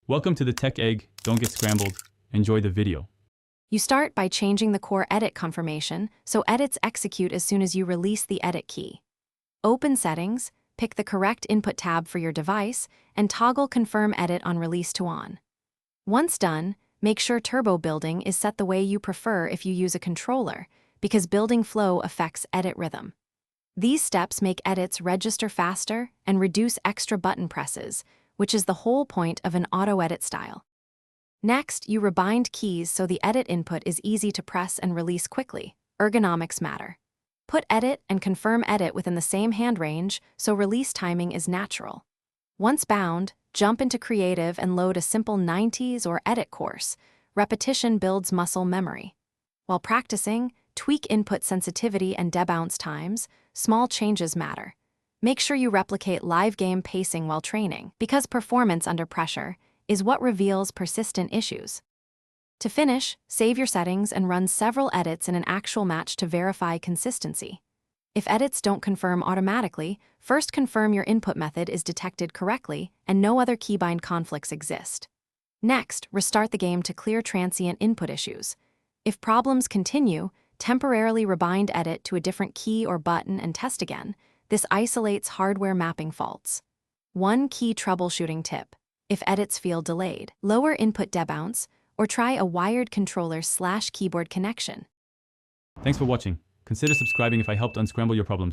Welcome to the Tech Egg. Don't get scrambled. Enjoy the video. You start by changing the core edit confirmation so edits execute as soon as you release the edit key. Open Settings, pick the correct input tab for your device, and toggle Confirm Edit on Release to On. Once done, make sure turbo building is set the way you prefer if you use a controller, because building flow affects edit rhythm. These steps make edits register faster and reduce extra button presses, which is the whole point of an auto-edit style. Next, you rebind keys so the edit input is easy to press and release quickly. Ergonomics matter. Put Edit and Confirm Edit within the same hand range so release timing is natural. Once bound, jump into Creative and load a simple 90s or edit course. Repetition builds muscle memory. While practicing, tweak input sensitivity and debounce times. Small changes matter. Make sure you replicate live game pacing while training, because performance under pressure is what reveals persistent issues. To finish, save your settings and run several edits in an actual match to verify consistency. If edits don't confirm automatically, first confirm your input method is detected correctly and no other keybind conflicts exist. Next, restart the game to clear transient input issues. If problems continue, temporarily rebind edit to a different key or button and test again. This isolates hardware mapping faults. One key troubleshooting tip: if edits feel delayed, lower input debounce or try a wired controller/keyboard connection. Thanks for watching. Consider subscribing if I helped unscramble your problems.